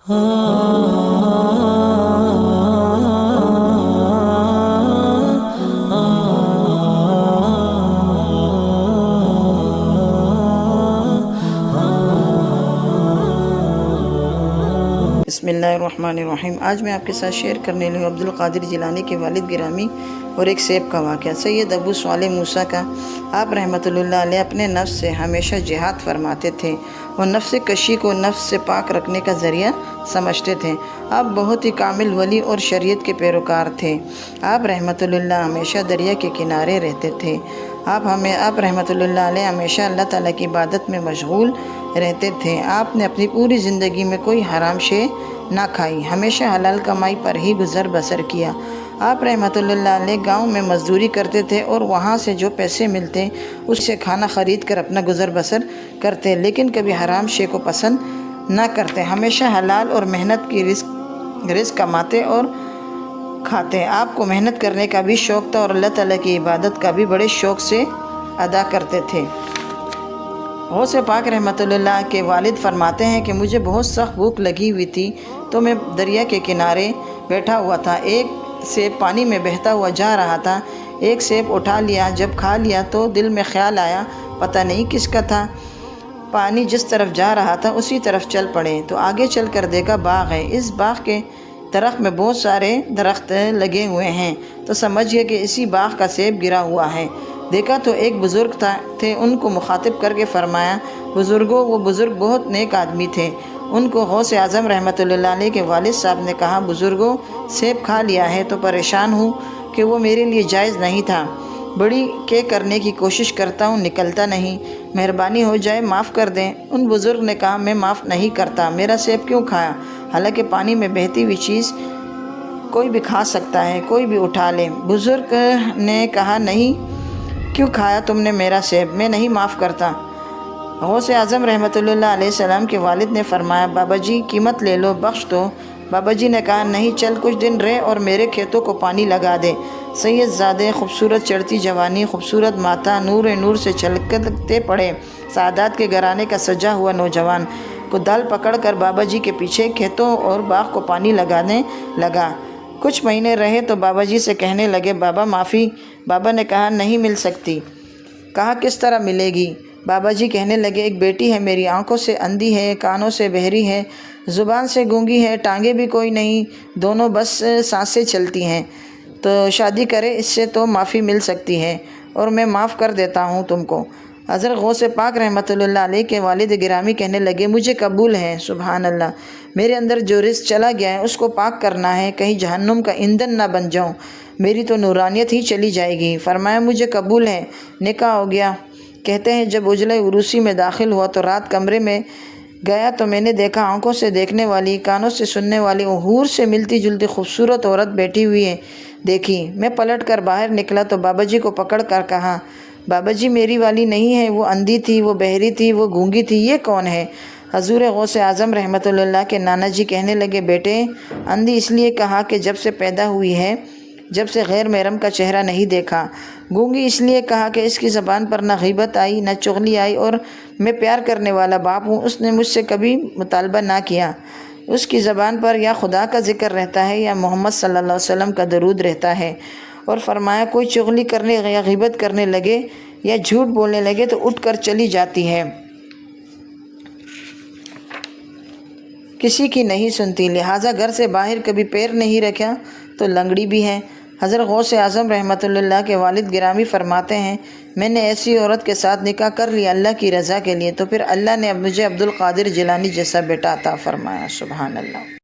बिस्मिल्लाहिर्रहमानिर्रहीम। आज मैं आपके साथ शेयर करने लगी अब्दुल कादिर जिलानी के वालिद गिरामी और एक सेब का वाक़या। सैयद अबू स्वालिह मूसा का आप रहमतुल्लाह अलैह अपने नफ्स से हमेशा जिहाद फरमाते थे और नफ्स कशी को नफ्स से पाक रखने का ज़रिया समझते थे। आप बहुत ही कामिल वली और शरीयत के पैरोकार थे। आप रहमतुल्लाह हमेशा दरिया के किनारे रहते थे। आप रहमतुल्लाह अलैह हमेशा अल्लाह ताला की इबादत में मशगूल रहते थे। आपने अपनी पूरी ज़िंदगी में कोई हराम शे ना खाई, हमेशा हलाल कमाई पर ही गुज़र बसर किया। आप रहमतुल्लाह अलैह गाँव में मज़दूरी करते थे और वहाँ से जो पैसे मिलते उससे खाना ख़रीद कर अपना गुज़र बसर करते, लेकिन कभी हराम शे को पसंद ना करते। हमेशा हलाल और मेहनत की रिज़्क़ कमाते और खाते। आपको मेहनत करने का भी शौक़ था और अल्लाह ताला की इबादत का भी बड़े शौक़ से अदा करते थे। गौस पाक रहमतुल्लाह के वालिद फरमाते हैं कि मुझे बहुत सख्त भूख लगी हुई थी तो मैं दरिया के किनारे बैठा हुआ था। एक सेब पानी में बहता हुआ जा रहा था। एक सेब उठा लिया। जब खा लिया तो दिल में ख़्याल आया, पता नहीं किसका था। पानी जिस तरफ जा रहा था उसी तरफ चल पड़े तो आगे चल कर देखा बाग़ है। इस बाग़ के दरख्त में बहुत सारे दरख्त लगे हुए हैं तो समझिए कि इसी बाग़ का सेब गिरा हुआ है। देखा तो एक बुज़ुर्ग थे। उनको मुखातिब करके फ़रमाया, बुज़ुर्गों, वो बुज़ुर्ग बहुत नेक आदमी थे। उनको गौस आज़म रहमतुल्लाह अलैह के वालिद साहब ने कहा, बुज़ुर्गों, सेब खा लिया है तो परेशान हूँ कि वो मेरे लिए जायज़ नहीं था। बड़ी के करने की कोशिश करता हूँ, निकलता नहीं। मेहरबानी हो जाए माफ़ कर दें। उन बुज़ुर्ग ने कहा, मैं माफ़ नहीं करता। मेरा सेब क्यों खाया? हालांकि पानी में बहती हुई चीज़ कोई भी खा सकता है, कोई भी उठा ले। बुज़ुर्ग ने कहा, नहीं, क्यों खाया तुमने मेरा सेब? मैं नहीं माफ़ करता। गौस आज़म रहमतुल्लाह अलैहि सलाम के वालिद ने फरमाया, बाबा जी कीमत ले लो, बख्श दो। बाबा जी ने कहा, नहीं, चल कुछ दिन रहे और मेरे खेतों को पानी लगा दे। सैयद ज़ादे, खूबसूरत चढ़ती जवानी, खूबसूरत माता, नूर नूर से छलकते पड़े सादात के घराने का सजा हुआ नौजवान कुदाल पकड़ कर बाबा जी के पीछे खेतों और बाग़ को पानी लगाने लगा। कुछ महीने रहे तो बाबा जी से कहने लगे, बाबा माफ़ी। बाबा ने कहा, नहीं मिल सकती। कहा, किस तरह मिलेगी? बाबा जी कहने लगे, एक बेटी है मेरी, आंखों से अंधी है, कानों से बहरी है, ज़ुबान से गूंगी है, टांगे भी कोई नहीं, दोनों बस सांसें चलती हैं। तो शादी करे, इससे तो माफ़ी मिल सकती है और मैं माफ़ कर देता हूँ तुमको। हज़रत गौस पाक रहमतुल्लाह अलैह के वालिद गिरामी कहने लगे, मुझे कबूल है। सुभान अल्लाह। मेरे अंदर जो रिज़्क़ चला गया है उसको पाक करना है, कहीं जहन्नुम का ईंधन ना बन जाऊँ, मेरी तो नूरानियत ही चली जाएगी। फरमाया, मुझे कबूल है। निकाह हो गया। कहते हैं, जब उजले उरूसी में दाखिल हुआ तो रात कमरे में गया तो मैंने देखा आंखों से देखने वाली, कानों से सुनने वाली, हूर से मिलती जुलती खूबसूरत औरत बैठी हुई है देखी। मैं पलट कर बाहर निकला तो बाबा जी को पकड़ कर कहा, बाबा जी, मेरी वाली नहीं है, वो अंधी थी, वो बहरी थी, वो गूंगी थी, ये कौन है? हजूर गौस आज़म रहमतुल्लाह के नाना जी कहने लगे, बेटे, अंधी इसलिए कहा कि जब से पैदा हुई है, जब से गैर महरम का चेहरा नहीं देखा। गूंगी इसलिए कहा कि इसकी ज़बान पर न गीबत आई, न चुगली आई, और मैं प्यार करने वाला बाप हूँ, उसने मुझसे कभी मुतालबा ना किया। उसकी ज़बान पर या खुदा का ज़िक्र रहता है या मोहम्मद सल्लल्लाहु अलैहि वसल्लम का दरूद रहता है। और फरमाया, कोई चुगली करने या गीबत करने लगे या झूठ बोलने लगे तो उठ कर चली जाती है, किसी की नहीं सुनती। लिहाजा घर से बाहर कभी पैर नहीं रखा तो लंगड़ी भी है। हज़रत गौस आज़म रहमतुल्लाह के वालिद गिरामी फरमाते हैं, मैंने ऐसी औरत के साथ निकाह कर लिया अल्लाह की रज़ा के लिए, तो फिर अल्लाह ने मुझे अब्दुल कादिर जिलानी जैसा बेटा अता फरमाया। सुभान अल्लाह।